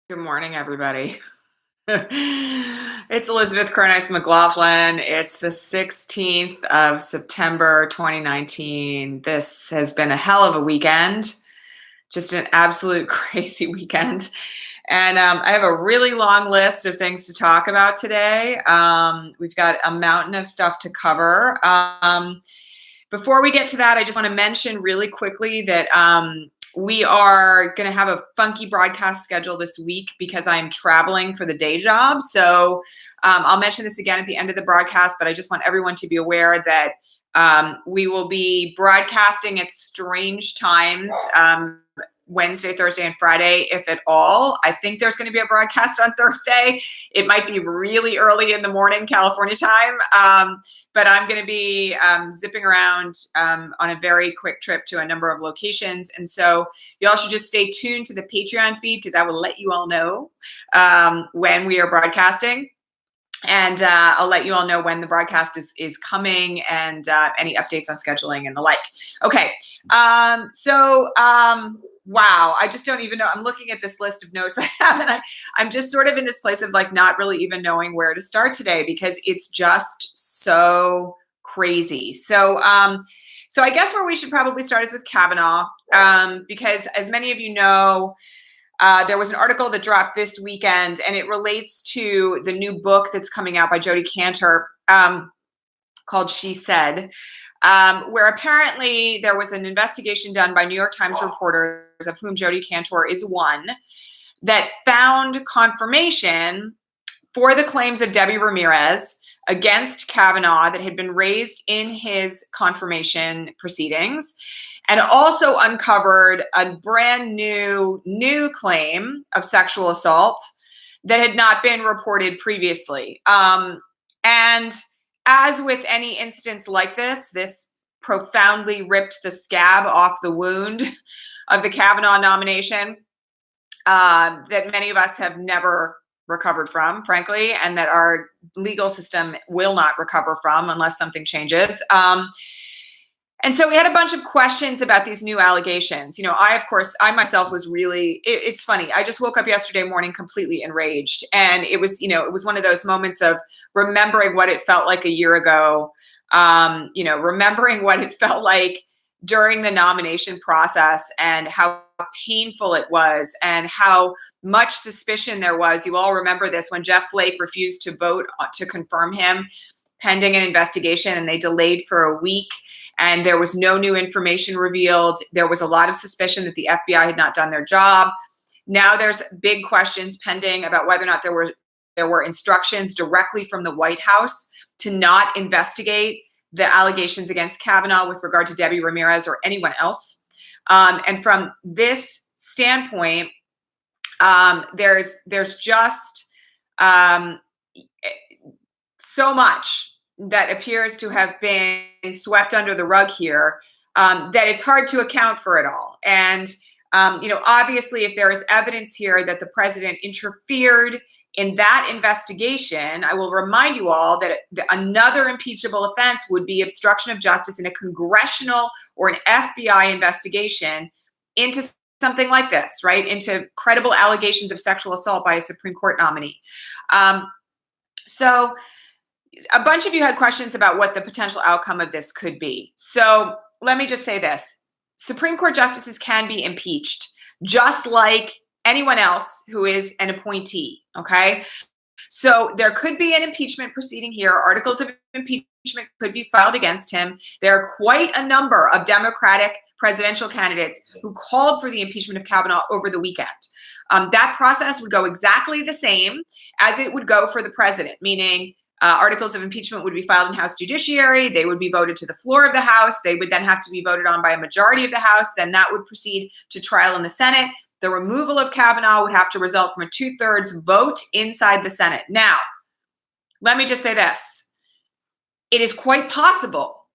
Good morning, everybody. It's Elizabeth Cronnice McLaughlin. It's the 16th of September, 2019. This has been a hell of a weekend, just an absolute crazy weekend. And I have a really long list of things to talk about today. We've got a mountain of stuff to cover. Before we get to that, I just want to mention really quickly that we are going to have a funky broadcast schedule this week because I'm traveling for the day job. So I'll mention this again at the end of the broadcast, but I just want everyone to be aware that we will be broadcasting at strange times. Wednesday, Thursday, and Friday, if at all. I think there's going to be a broadcast on Thursday. It might be really early in the morning, California time, but I'm going to be zipping around on a very quick trip to a number of locations. And so you all should just stay tuned to the Patreon feed because I will let you all know when we are broadcasting. And I'll let you all know when the broadcast is coming and any updates on scheduling and the like. Okay. Wow, I just don't even know. I'm looking at this list of notes I have, and I'm just sort of in this place of like not really even knowing where to start today because it's just so crazy. So I guess where we should probably start is with Kavanaugh, because as many of you know, there was an article that dropped this weekend, and it relates to the new book that's coming out by Jodi Kantor called She Said, where apparently there was an investigation done by New York Times reporters, of whom Jodi Kantor is one, that found confirmation for the claims of Debbie Ramirez against Kavanaugh that had been raised in his confirmation proceedings, and also uncovered a brand new claim of sexual assault that had not been reported previously. And as with any instance like this profoundly ripped the scab off the wound of the Kavanaugh nomination that many of us have never recovered from, frankly, and that our legal system will not recover from unless something changes. And so we had a bunch of questions about these new allegations. You know, I myself was really, it's funny. I just woke up yesterday morning completely enraged. And it was one of those moments of remembering what it felt like a year ago, remembering what it felt like during the nomination process and how painful it was and how much suspicion there was. You all remember this when Jeff Flake refused to vote to confirm him pending an investigation, and they delayed for a week. And there was no new information revealed. There was a lot of suspicion that the FBI had not done their job. Now there's big questions pending about whether or not there were instructions directly from the White House to not investigate the allegations against Kavanaugh with regard to Debbie Ramirez or anyone else. And from this standpoint, there's just so much that appears to have been swept under the rug here, that it's hard to account for it all. And, obviously, if there is evidence here that the president interfered in that investigation, I will remind you all that another impeachable offense would be obstruction of justice in a congressional or an FBI investigation into something like this, right? Into credible allegations of sexual assault by a Supreme Court nominee. So a bunch of you had questions about what the potential outcome of this could be. So let me just say this. Supreme Court justices can be impeached, just like anyone else who is an appointee, okay? So there could be an impeachment proceeding here. Articles of impeachment could be filed against him. There are quite a number of Democratic presidential candidates who called for the impeachment of Kavanaugh over the weekend. That process would go exactly the same as it would go for the president, meaning articles of impeachment would be filed in House Judiciary. They would be voted to the floor of the House. They would then have to be voted on by a majority of the House. Then that would proceed to trial in the Senate. The removal of Kavanaugh would have to result from a 2/3 vote inside the Senate. Now, let me just say this. It is quite possible,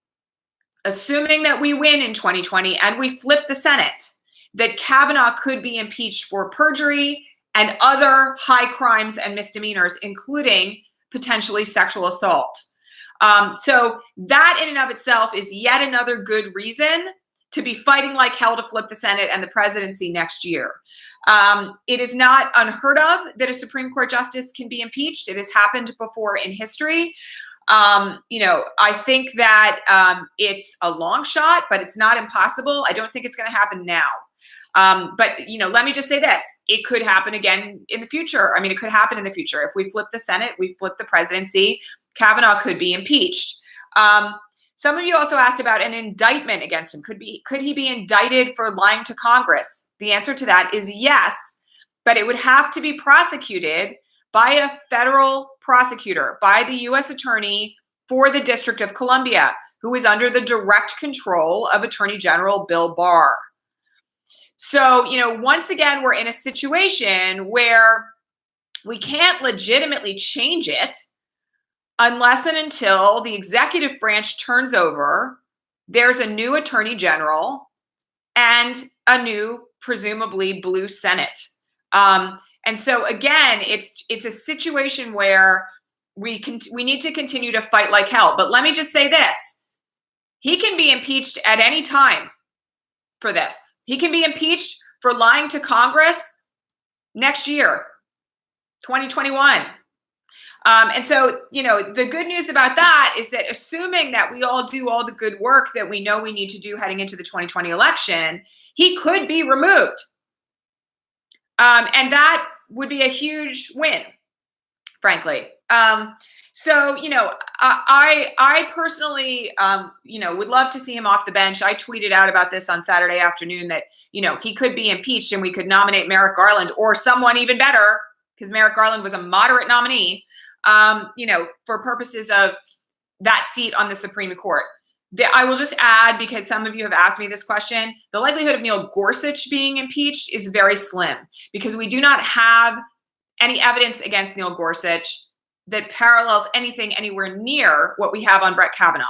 assuming that we win in 2020 and we flip the Senate, that Kavanaugh could be impeached for perjury and other high crimes and misdemeanors, including potentially sexual assault. So that in and of itself is yet another good reason to be fighting like hell to flip the Senate and the presidency next year. It is not unheard of that a Supreme Court justice can be impeached. It has happened before in history. I think that it's a long shot, but it's not impossible. I don't think it's going to happen now. But let me just say this. It could happen again in the future. I mean, it could happen in the future. If we flip the Senate, we flip the presidency, Kavanaugh could be impeached. Some of you also asked about an indictment against him. Could he be indicted for lying to Congress? The answer to that is yes, but it would have to be prosecuted by a federal prosecutor, by the U.S. Attorney for the District of Columbia, who is under the direct control of Attorney General Bill Barr. So, once again, we're in a situation where we can't legitimately change it unless and until the executive branch turns over, there's a new attorney general and a new, presumably blue Senate. And so again, it's a situation where we need to continue to fight like hell. But let me just say this. He can be impeached at any time for this. He can be impeached for lying to Congress next year, 2021. And so, the good news about that is that assuming that we all do all the good work that we know we need to do heading into the 2020 election, he could be removed. And that would be a huge win, frankly. So, I personally, would love to see him off the bench. I tweeted out about this on Saturday afternoon that, he could be impeached and we could nominate Merrick Garland or someone even better, because Merrick Garland was a moderate nominee, for purposes of that seat on the Supreme Court. I will just add, because some of you have asked me this question, the likelihood of Neil Gorsuch being impeached is very slim because we do not have any evidence against Neil Gorsuch that parallels anything anywhere near what we have on Brett Kavanaugh,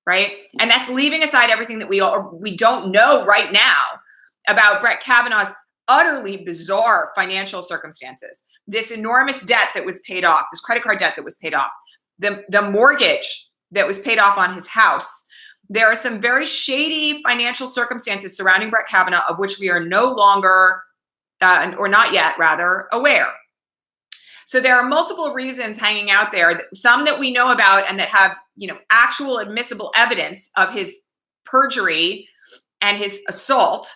right? And that's leaving aside everything that we don't know right now about Brett Kavanaugh's utterly bizarre financial circumstances, this enormous debt that was paid off, this credit card debt that was paid off, the mortgage that was paid off on his house. There are some very shady financial circumstances surrounding Brett Kavanaugh of which we are no longer, or not yet rather, aware. So there are multiple reasons hanging out there, some that we know about and that have, actual admissible evidence of his perjury and his assault.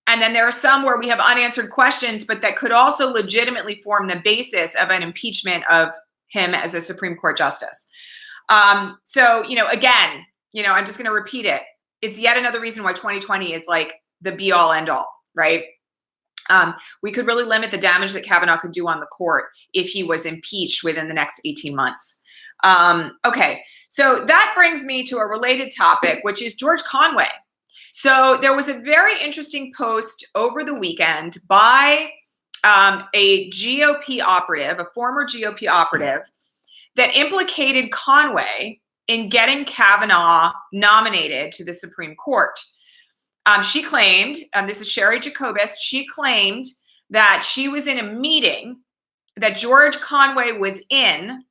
And then there are some where we have unanswered questions, but that could also legitimately form the basis of an impeachment of him as a Supreme Court justice. So, again, I'm just going to repeat it. It's yet another reason why 2020 is like the be all end all, right? We could really limit the damage that Kavanaugh could do on the court if he was impeached within the next 18 months. Okay, so that brings me to a related topic, which is George Conway. So there was a very interesting post over the weekend by a GOP operative, a former GOP operative, that implicated Conway in getting Kavanaugh nominated to the Supreme Court. She claimed, this is Sherry Jacobus, she claimed that she was in a meeting that George Conway was in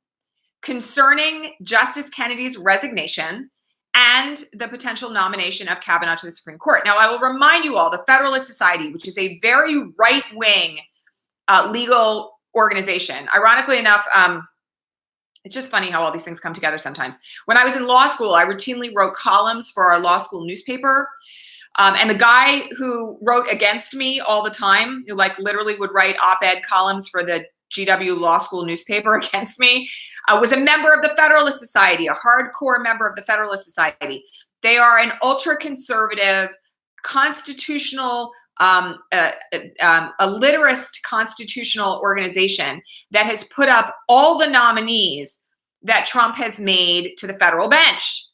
concerning Justice Kennedy's resignation and the potential nomination of Kavanaugh to the Supreme Court. Now, I will remind you all, the Federalist Society, which is a very right-wing legal organization. Ironically enough, it's just funny how all these things come together sometimes. When I was in law school, I routinely wrote columns for our law school newspaper. And the guy who wrote against me all the time, who literally would write op-ed columns for the GW Law School newspaper against me, was a member of the Federalist Society, a hardcore member of the Federalist Society. They are an ultra-conservative, constitutional, a literist constitutional organization that has put up all the nominees that Trump has made to the federal bench.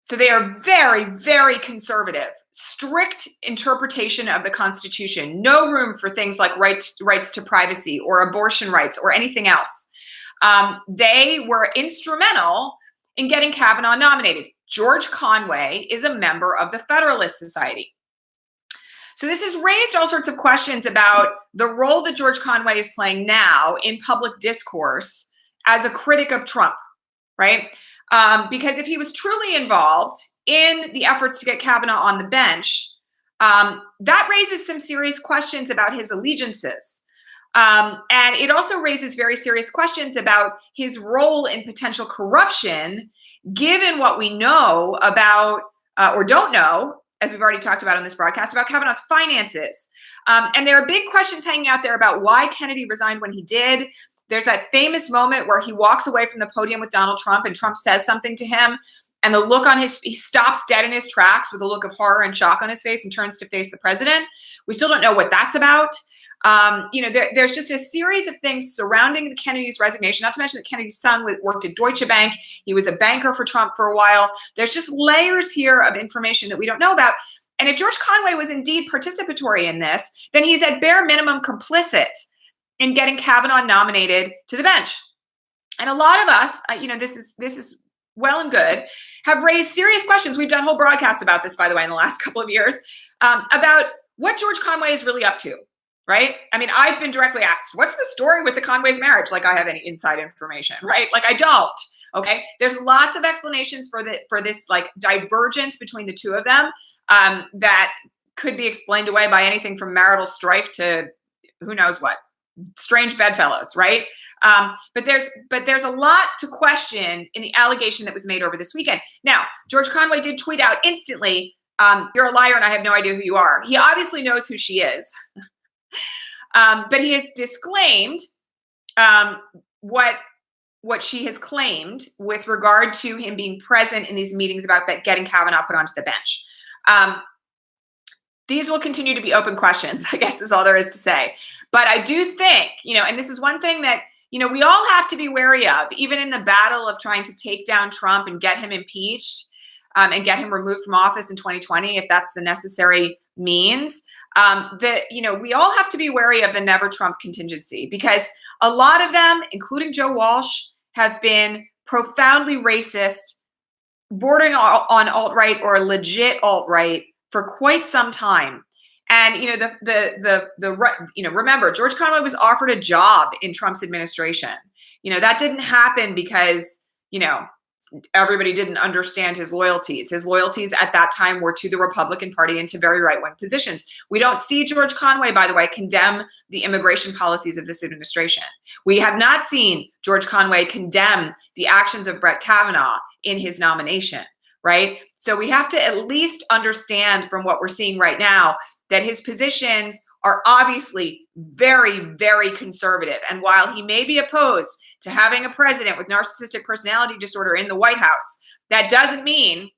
So they are very, very conservative, strict interpretation of the Constitution, no room for things like rights to privacy or abortion rights or anything else. They were instrumental in getting Kavanaugh nominated. George Conway is a member of the Federalist Society. So this has raised all sorts of questions about the role that George Conway is playing now in public discourse as a critic of Trump, right? Because if he was truly involved in the efforts to get Kavanaugh on the bench, that raises some serious questions about his allegiances. And it also raises very serious questions about his role in potential corruption, given what we know about or don't know, as we've already talked about on this broadcast, about Kavanaugh's finances. And there are big questions hanging out there about why Kennedy resigned when he did. There's that famous moment where he walks away from the podium with Donald Trump and Trump says something to him. And the look on he stops dead in his tracks with a look of horror and shock on his face and turns to face the president. We still don't know what that's about. There's just a series of things surrounding Kennedy's resignation, not to mention that Kennedy's son worked at Deutsche Bank. He was a banker for Trump for a while. There's just layers here of information that we don't know about. And if George Conway was indeed participatory in this, then he's at bare minimum complicit in getting Kavanaugh nominated to the bench. And a lot of us, this is well and good, have raised serious questions. We've done whole broadcasts about this, by the way, in the last couple of years, about what George Conway is really up to, right? I mean, I've been directly asked, what's the story with the Conway's marriage? Like I have any inside information, right? Like I don't, okay? There's lots of explanations for this like divergence between the two of them that could be explained away by anything from marital strife to who knows what. Strange bedfellows, right? But there's a lot to question in the allegation that was made over this weekend. Now, George Conway did tweet out instantly, "You're a liar, and I have no idea who you are." He obviously knows who she is, but he has disclaimed what she has claimed with regard to him being present in these meetings about getting Kavanaugh put onto the bench. These will continue to be open questions, I guess is all there is to say. But I do think, and this is one thing that, we all have to be wary of, even in the battle of trying to take down Trump and get him impeached and get him removed from office in 2020, if that's the necessary means, we all have to be wary of the never Trump contingency, because a lot of them, including Joe Walsh, have been profoundly racist, bordering on alt-right or legit alt-right for quite some time. And remember, George Conway was offered a job in Trump's administration. That didn't happen because everybody didn't understand his loyalties. His loyalties at that time were to the Republican Party and to very right-wing positions. We don't see George Conway, by the way, condemn the immigration policies of this administration. We have not seen George Conway condemn the actions of Brett Kavanaugh in his nomination. Right? So we have to at least understand from what we're seeing right now that his positions are obviously very, very conservative. And while he may be opposed to having a president with narcissistic personality disorder in the White House, that doesn't mean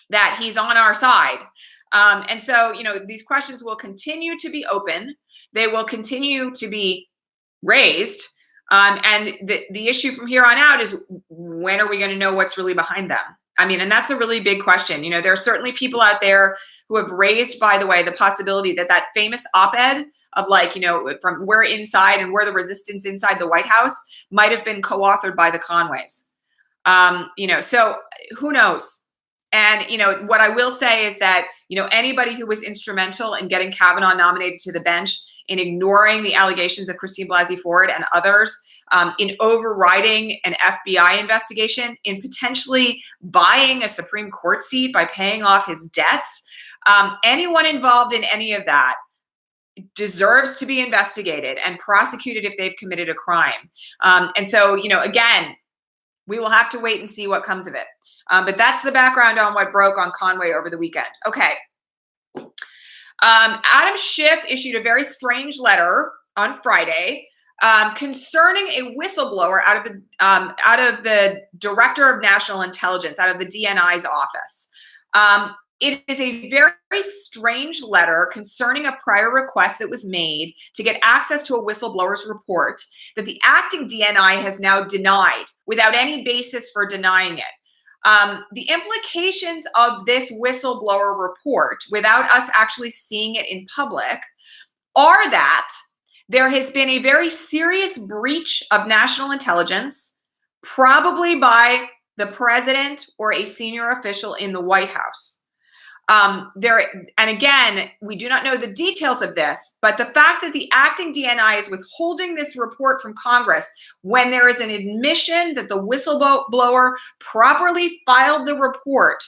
that he's on our side. And so, these questions will continue to be open. They will continue to be raised. And the issue from here on out is, when are we going to know what's really behind them? And that's a really big question. There are certainly people out there who have raised, by the way, the possibility that famous op-ed of from We're Inside and We're the Resistance Inside the White House might have been co-authored by the Conways. So who knows? And, what I will say is that, anybody who was instrumental in getting Kavanaugh nominated to the bench, in ignoring the allegations of Christine Blasey Ford and others, in overriding an FBI investigation, in potentially buying a Supreme Court seat by paying off his debts. Anyone involved in any of that deserves to be investigated and prosecuted if they've committed a crime. And so, again, we will have to wait and see what comes of it. But that's the background on what broke on Conway over the weekend. Okay. Adam Schiff issued a very strange letter on Friday concerning a whistleblower out of the Director of National Intelligence, out of the DNI's office. It is a very strange letter concerning a prior request that was made to get access to a whistleblower's report that the acting DNI has now denied without any basis for denying it. The implications of this whistleblower report, without us actually seeing it in public, are that there has been a very serious breach of national intelligence, probably by the president or a senior official in the White House. And again, we do not know the details of this, but the fact that the acting DNI is withholding this report from Congress when there is an admission that the whistleblower properly filed the report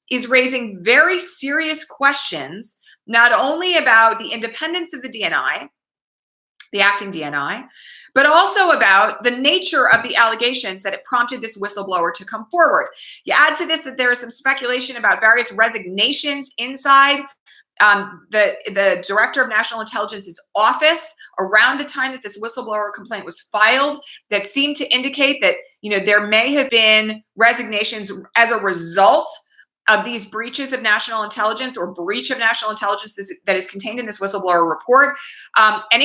is raising very serious questions, not only about the independence of the DNI, the acting DNI, but also about the nature of the allegations that it prompted this whistleblower to come forward. You add to this that there is some speculation about various resignations inside the Director of National Intelligence's office around the time that this whistleblower complaint was filed that seemed to indicate that, there may have been resignations as a result of these breaches of national intelligence or breach of national intelligence that is contained in this whistleblower report. And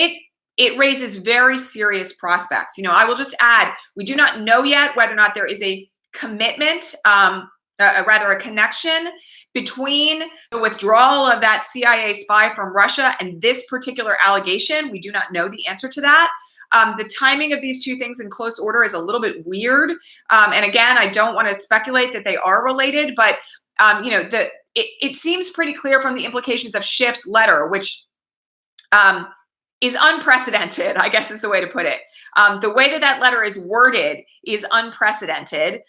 it raises very serious prospects. I will just add, we do not know yet whether or not there is a commitment, rather a connection between the withdrawal of that CIA spy from Russia and this particular allegation. We do not know the answer to that. The timing of these two things in close order is a little bit weird. And again, I don't want to speculate that they are related, but it seems pretty clear from the implications of Schiff's letter, which is unprecedented, I guess is the way to put it. The way that letter is worded is unprecedented.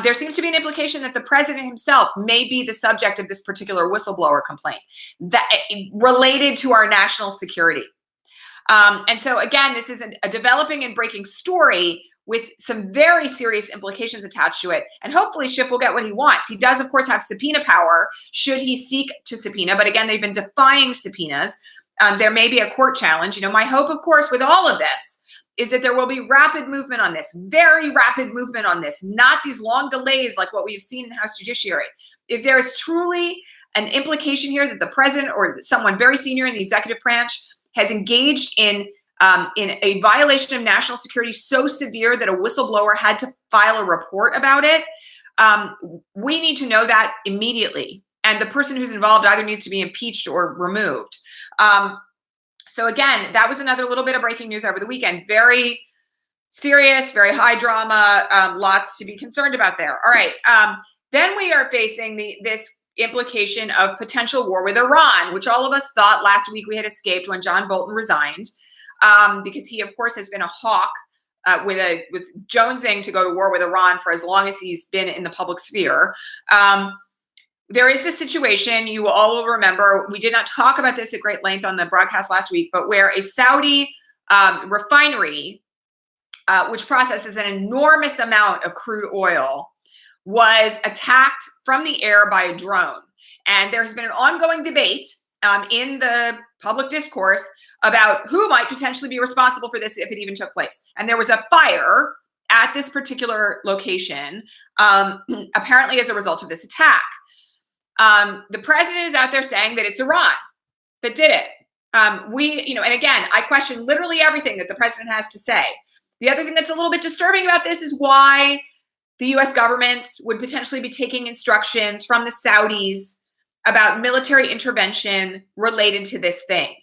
There seems to be an implication that the president himself may be the subject of this particular whistleblower complaint that related to our national security. And so again, this is a developing and breaking story with some very serious implications attached to it. And hopefully Schiff will get what he wants. He does, of course, have subpoena power should he seek to subpoena. But again, they've been defying subpoenas. There may be a court challenge. My hope, of course, with all of this is that there will be rapid movement on this, very rapid movement on this, not these long delays like what we've seen in House Judiciary. If there is truly an implication here that the president or someone very senior in the executive branch has engaged in a violation of national security so severe that a whistleblower had to file a report about it, we need to know that immediately. And the person who's involved either needs to be impeached or removed. So again, that was another little bit of breaking news over the weekend. Very serious, very high drama, lots to be concerned about there. All right. Then we are facing this implication of potential war with Iran, which all of us thought last week we had escaped when John Bolton resigned, because he, of course, has been a hawk with jonesing to go to war with Iran for as long as he's been in the public sphere. There is this situation, you all will remember, we did not talk about this at great length on the broadcast last week, but where a Saudi refinery, which processes an enormous amount of crude oil, was attacked from the air by a drone. And there has been an ongoing debate in the public discourse about who might potentially be responsible for this if it even took place. And there was a fire at this particular location, apparently as a result of this attack. The president is out there saying that it's Iran that did it. And again, I question literally everything that the president has to say. The other thing that's a little bit disturbing about this is why the US government would potentially be taking instructions from the Saudis about military intervention related to this thing.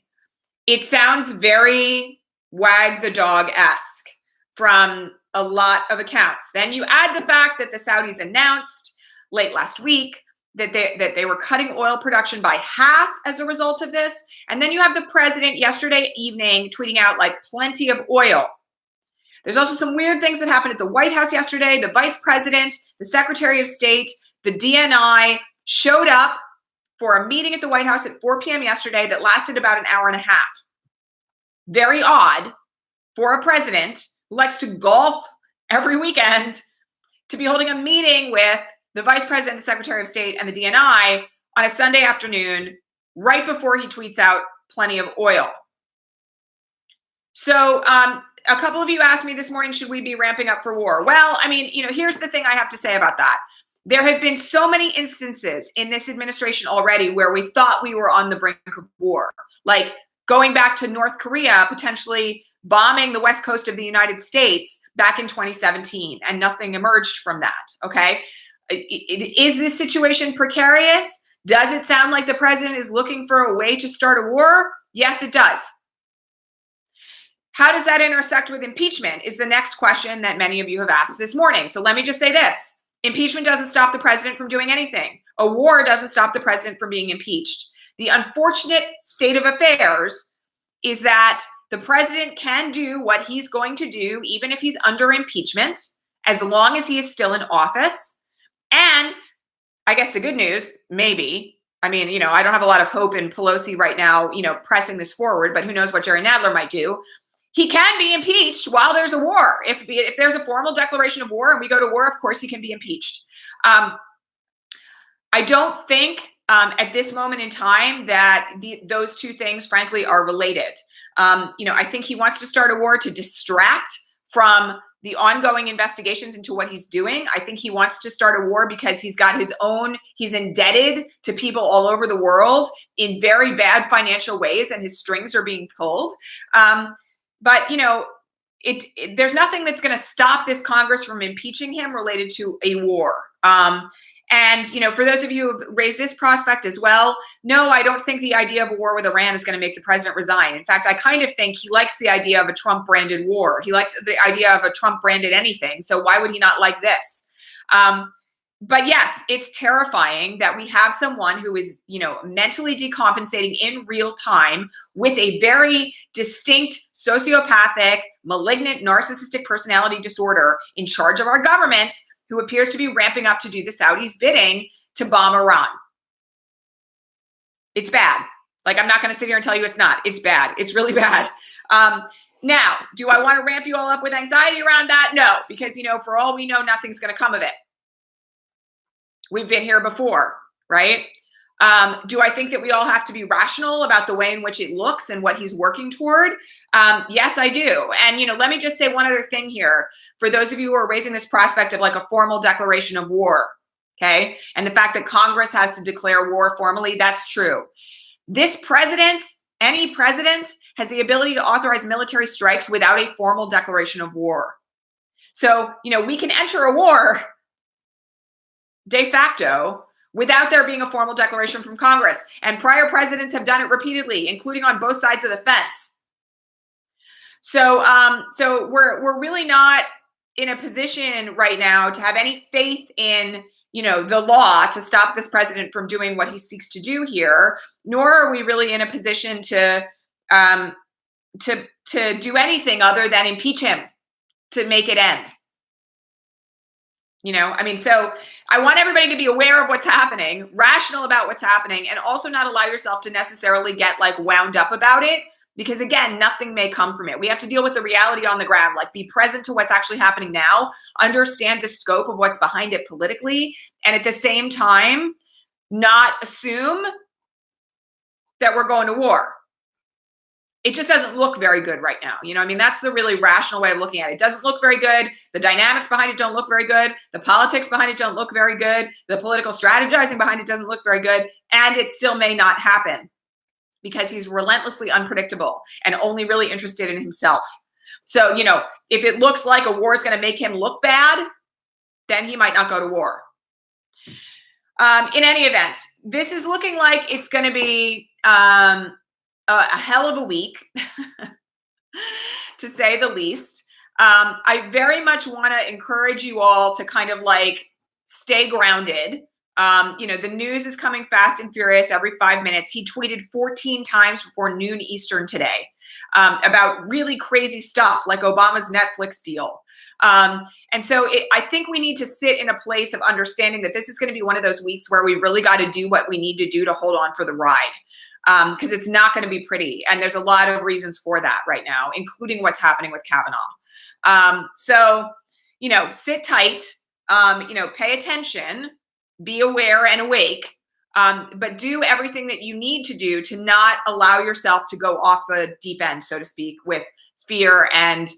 It sounds very wag the dog-esque from a lot of accounts. Then you add the fact that the Saudis announced late last week that they were cutting oil production by half as a result of this. And then you have the president yesterday evening tweeting out like plenty of oil. There's also some weird things that happened at the White House yesterday. The vice president, the secretary of state, the DNI showed up for a meeting at the White House at 4 p.m. yesterday that lasted about an hour and a half. Very odd for a president who likes to golf every weekend to be holding a meeting with the vice president, the secretary of state, and the DNI on a Sunday afternoon, right before he tweets out plenty of oil. So a couple of you asked me this morning, should we be ramping up for war? Well, here's the thing I have to say about that. There have been so many instances in this administration already where we thought we were on the brink of war, like going back to North Korea, potentially bombing the west coast of the United States back in 2017, and nothing emerged from that, okay? Is this situation precarious? Does it sound like the president is looking for a way to start a war? Yes, it does. How does that intersect with impeachment is the next question that many of you have asked this morning. So let me just say this. Impeachment doesn't stop the president from doing anything. A war doesn't stop the president from being impeached. The unfortunate state of affairs is that the president can do what he's going to do, even if he's under impeachment, as long as he is still in office. And I guess the good news, maybe, I mean, I don't have a lot of hope in Pelosi right now, pressing this forward, but who knows what Jerry Nadler might do. He can be impeached while there's a war. If there's a formal declaration of war and we go to war, of course he can be impeached. I don't think at this moment in time that those two things, frankly, are related. I think he wants to start a war to distract from the ongoing investigations into what he's doing. I think he wants to start a war because he's got he's indebted to people all over the world in very bad financial ways, and his strings are being pulled. But there's nothing that's going to stop this Congress from impeaching him related to a war. And, for those of you who have raised this prospect as well, no, I don't think the idea of a war with Iran is going to make the president resign. In fact, I kind of think he likes the idea of a Trump-branded war. He likes the idea of a Trump-branded anything. So why would he not like this? But yes, it's terrifying that we have someone who is, mentally decompensating in real time with a very distinct sociopathic, malignant, narcissistic personality disorder in charge of our government, who appears to be ramping up to do the Saudis' bidding to bomb Iran. It's bad. Like, I'm not going to sit here and tell you it's not. It's bad. It's really bad. Now, do I want to ramp you all up with anxiety around that? No, because, for all we know, nothing's going to come of it. We've been here before, right? Do I think that we all have to be rational about the way in which it looks and what he's working toward? Yes, I do. And, let me just say one other thing here. For those of you who are raising this prospect of like a formal declaration of war, okay? And the fact that Congress has to declare war formally, that's true. This president, any president, has the ability to authorize military strikes without a formal declaration of war. So, we can enter a war de facto without there being a formal declaration from Congress. And prior presidents have done it repeatedly, including on both sides of the fence. So we're really not in a position right now to have any faith in, the law to stop this president from doing what he seeks to do here, nor are we really in a position to do anything other than impeach him to make it end. So I want everybody to be aware of what's happening, rational about what's happening, and also not allow yourself to necessarily get like wound up about it, because again, nothing may come from it. We have to deal with the reality on the ground, like be present to what's actually happening now, understand the scope of what's behind it politically, and at the same time, not assume that we're going to war. It just doesn't look very good right now. That's the really rational way of looking at it. It doesn't look very good. The dynamics behind it don't look very good. The politics behind it don't look very good. The political strategizing behind it doesn't look very good. And it still may not happen because he's relentlessly unpredictable and only really interested in himself. So, if it looks like a war is going to make him look bad, then he might not go to war. In any event, this is looking like it's going to be a hell of a week, to say the least. I very much want to encourage you all to kind of like stay grounded. The news is coming fast and furious every 5 minutes. He tweeted 14 times before noon Eastern today about really crazy stuff like Obama's Netflix deal. And so I think we need to sit in a place of understanding that this is going to be one of those weeks where we really got to do what we need to do to hold on for the ride. Because it's not going to be pretty. And there's a lot of reasons for that right now, including what's happening with Kavanaugh. So, sit tight, pay attention, be aware and awake, but do everything that you need to do to not allow yourself to go off the deep end, so to speak, with fear and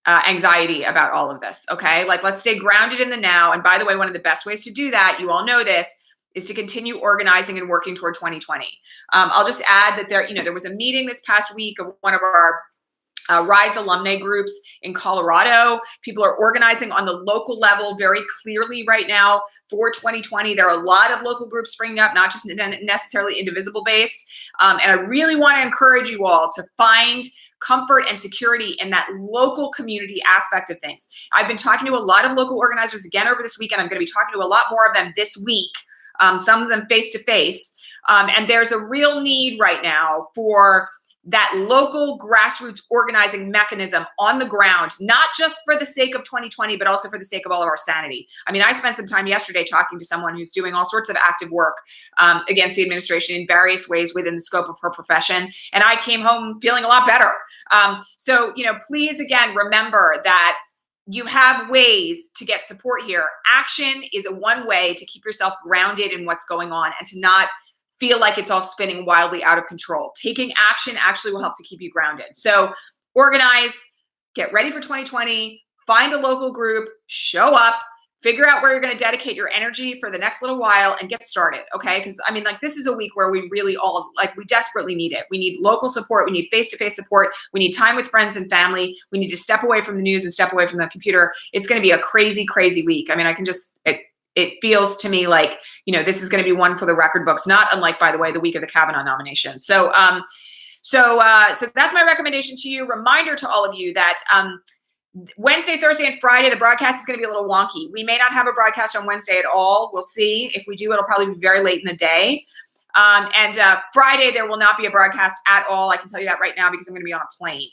anxiety about all of this. Okay. Like, let's stay grounded in the now. And by the way, one of the best ways to do that, you all know this, is to continue organizing and working toward 2020. I'll just add that there was a meeting this past week of one of our RISE alumni groups in Colorado. People are organizing on the local level very clearly right now for 2020. There are a lot of local groups springing up, not just necessarily indivisible based. And I really want to encourage you all to find comfort and security in that local community aspect of things. I've been talking to a lot of local organizers again over this weekend. I'm going to be talking to a lot more of them this week some of them face-to-face. And there's a real need right now for that local grassroots organizing mechanism on the ground, not just for the sake of 2020, but also for the sake of all of our sanity. I mean, I spent some time yesterday talking to someone who's doing all sorts of active work against the administration in various ways within the scope of her profession. And I came home feeling a lot better. So, please, again, remember that you have ways to get support here. Action is a one way to keep yourself grounded in what's going on and to not feel like it's all spinning wildly out of control. Taking action actually will help to keep you grounded. So organize, get ready for 2020, find a local group, show up, figure out where you're going to dedicate your energy for the next little while and get started. Okay. Because I mean, this is a week where we really all we desperately need it. We need local support. We need face-to-face support. We need time with friends and family. We need to step away from the news and step away from the computer. It's going to be a crazy, crazy week. I mean, it feels to me like, this is going to be one for the record books, not unlike, by the way, the week of the Kavanaugh nomination. So that's my recommendation to you. Reminder to all of you that Wednesday, Thursday, and Friday, the broadcast is going to be a little wonky. We may not have a broadcast on Wednesday at all. We'll see. If we do, it'll probably be very late in the day. And Friday, there will not be a broadcast at all. I can tell you that right now because I'm going to be on a plane.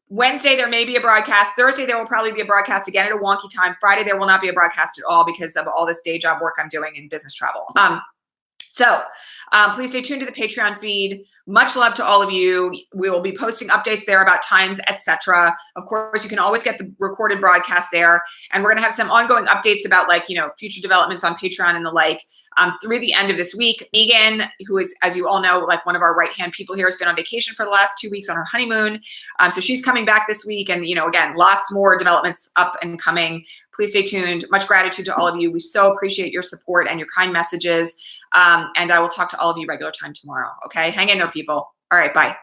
Wednesday, there may be a broadcast. Thursday, there will probably be a broadcast again at a wonky time. Friday, there will not be a broadcast at all because of all this day job work I'm doing in business travel. Please stay tuned to the Patreon feed. Much love to all of you. We will be posting updates there about times, etc. Of course, you can always get the recorded broadcast there. And we're going to have some ongoing updates about future developments on Patreon and the like through the end of this week. Megan, who is, as you all know, one of our right-hand people here, has been on vacation for the last 2 weeks on her honeymoon. So she's coming back this week. And, again, lots more developments up and coming. Please stay tuned. Much gratitude to all of you. We so appreciate your support and your kind messages. And I will talk to all of you regular time tomorrow. Okay. Hang in there, people. All right. Bye.